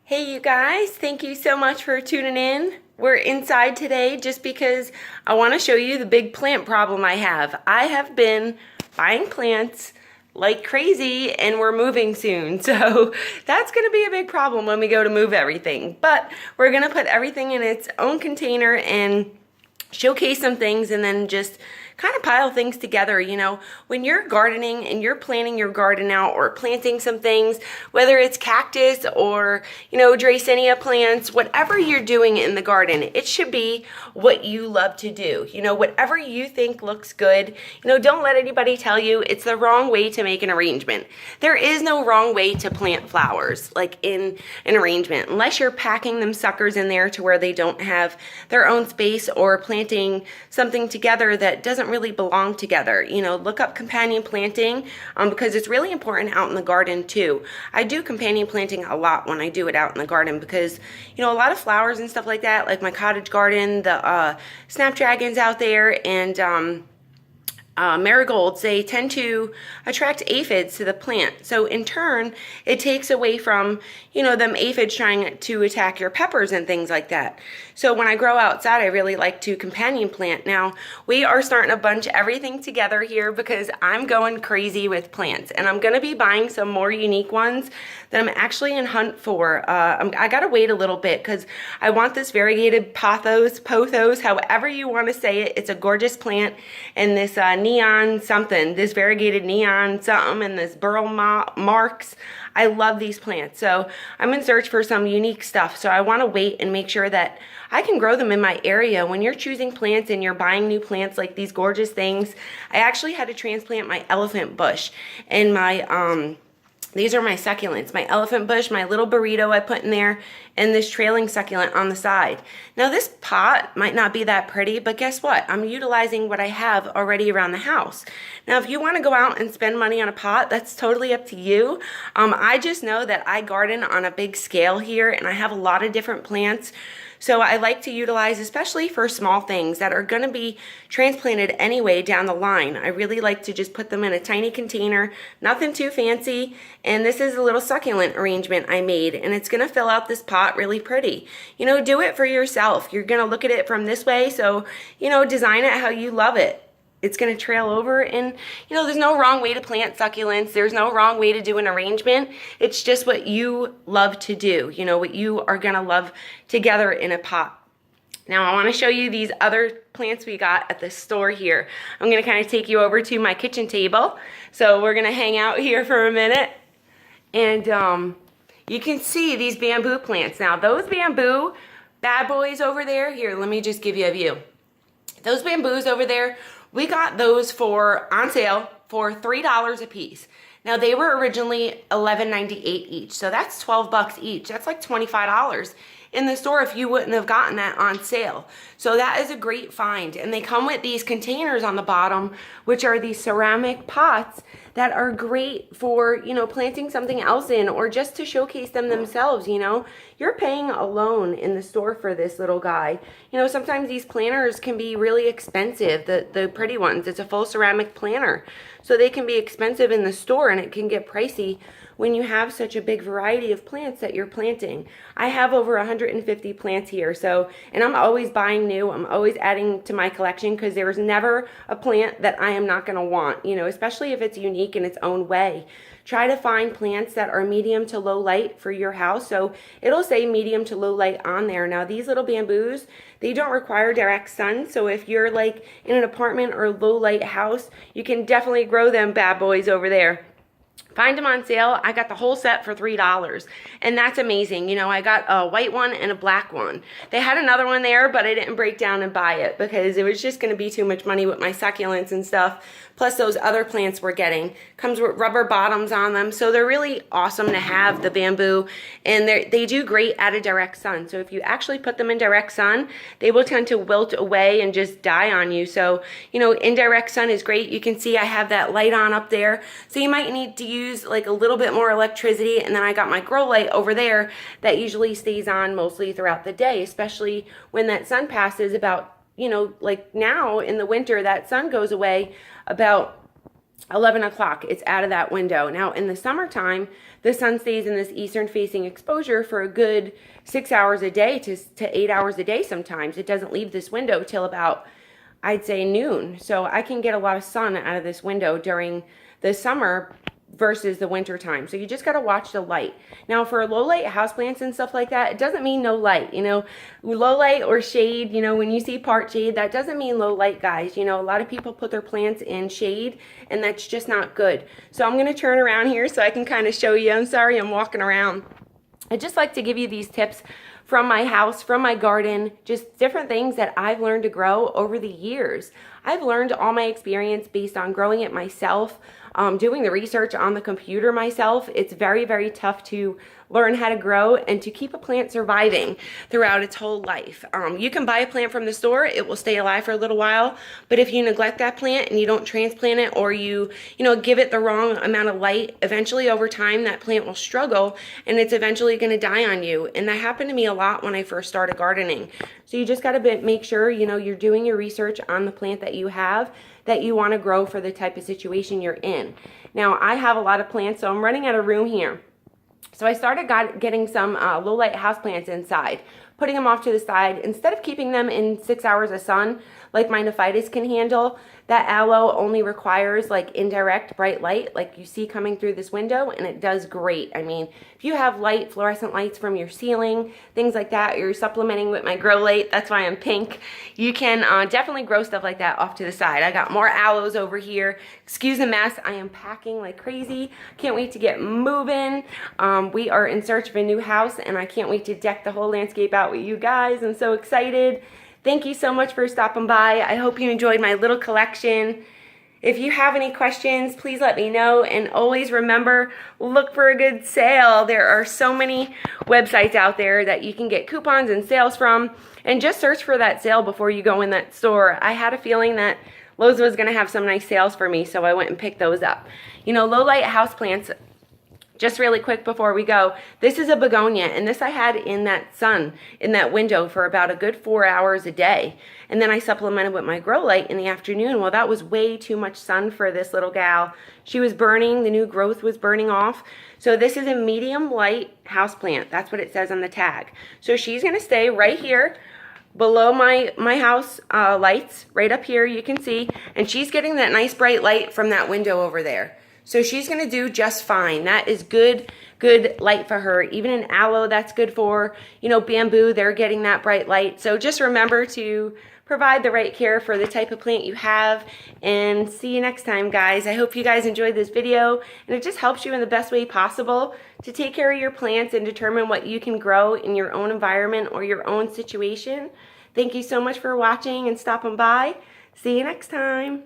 Hey you guys, thank you so much for tuning in. We're inside today just because I want to show you the big plant problem I have. I have been buying plants like crazy and we're moving soon. So that's going to be a big problem when we go to move everything. But we're going to put everything in its own container and showcase some things and then just kind of pile things together. You know, when you're gardening and you're planning your garden out or planting some things, whether it's cactus or, you know, Dracaena plants, whatever you're doing in the garden, it should be what you love to do. You know, whatever you think looks good. You know, don't let anybody tell you it's the wrong way to make an arrangement. There is no wrong way to plant flowers, like in an arrangement, unless you're packing them suckers in there to where they don't have their own space, or planting something together that doesn't really belong together. You know, look up companion planting because it's really important out in the garden too. I do companion planting a lot when I do it out in the garden because, you know, a lot of flowers and stuff like that, like my cottage garden, the snapdragons out there, and marigolds, they tend to attract aphids to the plant. So in turn, it takes away from, you know, them aphids trying to attack your peppers and things like that. So when I grow outside, I really like to companion plant. Now, we are starting to bunch everything together here because I'm going crazy with plants, and I'm going to be buying some more unique ones that I'm actually in hunt for. I got to wait a little bit because I want this variegated pothos, however you want to say it. It's a gorgeous plant, and this neon something, this variegated neon something, and this burl marks. I love these plants. So I'm in search for some unique stuff. So I want to wait and make sure that I can grow them in my area. When you're choosing plants and you're buying new plants like these gorgeous things, I actually had to transplant my elephant bush and my these are my succulents, my elephant bush, my little burrito I put in there, and this trailing succulent on the side. Now this pot might not be that pretty, but guess what? I'm utilizing what I have already around the house. Now if you want to go out and spend money on a pot, that's totally up to you. I just know that I garden on a big scale here, and I have a lot of different plants. So I like to utilize, especially for small things that are going to be transplanted anyway down the line. I really like to just put them in a tiny container, nothing too fancy. And this is a little succulent arrangement I made, and it's going to fill out this pot really pretty. You know, do it for yourself. You're going to look at it from this way, so, you know, design it how you love it. It's going to trail over, and, you know, there's no wrong way to plant succulents. There's no wrong way to do an arrangement. It's just what you love to do, you know, what you are going to love together in a pot. Now, I want to show you these other plants we got at the store here. I'm going to kind of take you over to my kitchen table. So we're going to hang out here for a minute, and you can see these bamboo plants. Now, those bamboo bad boys over there, here, let me just give you a view. Those bamboos over there, we got those on sale for $3 a piece. Now they were originally $11.98 each, so that's 12 bucks each. That's like $25 in the store if you wouldn't have gotten that on sale. So that is a great find. And they come with these containers on the bottom, which are these ceramic pots that are great for, you know, planting something else in, or just to showcase them themselves. You know, you're paying alone in the store for this little guy. You know, sometimes these planters can be really expensive, the pretty ones. It's a full ceramic planter, so they can be expensive in the store, and it can get pricey when you have such a big variety of plants that you're planting. I have over 150 plants here, so, and I'm always buying new. I'm always adding to my collection because there's never a plant that I am not going to want, you know, especially if it's unique in its own way. Try to find plants that are medium to low light for your house. So it'll say medium to low light on there. Now these little bamboos, they don't require direct sun. So if you're like in an apartment or low light house, you can definitely grow them bad boys over there. Find them on sale. I got the whole set for $3, and that's amazing. You know, I got a white one and a black one. They had another one there, but I didn't break down and buy it because it was just going to be too much money with my succulents and stuff. Plus those other plants we're getting. Comes with rubber bottoms on them, so they're really awesome to have, the bamboo, and they do great out of direct sun. So if you actually put them in direct sun, they will tend to wilt away and just die on you. So, you know, indirect sun is great. You can see I have that light on up there, so you might need to use like a little bit more electricity. And then I got my grow light over there that usually stays on mostly throughout the day, especially when that sun passes about, you know, like now in the winter, that sun goes away about 11 o'clock, it's out of that window. Now in the summertime, the sun stays in this eastern facing exposure for a good 6 hours a day to 8 hours a day sometimes. It doesn't leave this window till about, I'd say, noon. So I can get a lot of sun out of this window during the summer versus the winter time. So you just got to watch the light. Now for low light houseplants and stuff like that, it doesn't mean no light, you know, low light or shade, you know, when you see part shade, that doesn't mean low light, guys. You know, a lot of people put their plants in shade and that's just not good. So I'm going to turn around here so I can kind of show you. I'm sorry, I'm walking around. I just like to give you these tips from my house, from my garden, just different things that I've learned to grow over the years. I've learned all my experience based on growing it myself, doing the research on the computer myself. It's very, very tough to learn how to grow and to keep a plant surviving throughout its whole life. You can buy a plant from the store, it will stay alive for a little while, but if you neglect that plant and you don't transplant it, or you give it the wrong amount of light, eventually over time that plant will struggle and it's eventually going to die on you. And that happened to me a lot when I first started gardening. So you just got to make sure you're doing your research on the plant that you have, that you want to grow for the type of situation you're in. Now I have a lot of plants, so I'm running out of room here. So I started getting some low light houseplants inside, putting them off to the side. Instead of keeping them in 6 hours of sun like my Nephitis can handle, that aloe only requires like indirect bright light like you see coming through this window, and it does great. I mean, if you have light, fluorescent lights from your ceiling, things like that, you're supplementing with my grow light, that's why I'm pink, you can definitely grow stuff like that off to the side. I got more aloes over here. Excuse the mess, I am packing like crazy. Can't wait to get moving. We are in search of a new house and I can't wait to deck the whole landscape out with you guys. I'm so excited. Thank you so much for stopping by. I hope you enjoyed my little collection. If you have any questions, please let me know. And always remember, look for a good sale. There are so many websites out there that you can get coupons and sales from. And just search for that sale before you go in that store. I had a feeling that Lowe's was going to have some nice sales for me, so I went and picked those up. Low light houseplants. Just really quick before we go, this is a begonia, and this I had in that sun, in that window for about a good 4 hours a day. And then I supplemented with my grow light in the afternoon. Well, that was way too much sun for this little gal. She was burning, the new growth was burning off. So this is a medium light houseplant. That's what it says on the tag. So she's gonna stay right here below my house lights, right up here you can see, and she's getting that nice bright light from that window over there. So she's going to do just fine. That is good light for her. Even in aloe, that's good for, bamboo, they're getting that bright light. So just remember to provide the right care for the type of plant you have. And see you next time, guys. I hope you guys enjoyed this video, and it just helps you in the best way possible to take care of your plants and determine what you can grow in your own environment or your own situation. Thank you so much for watching and stopping by. See you next time.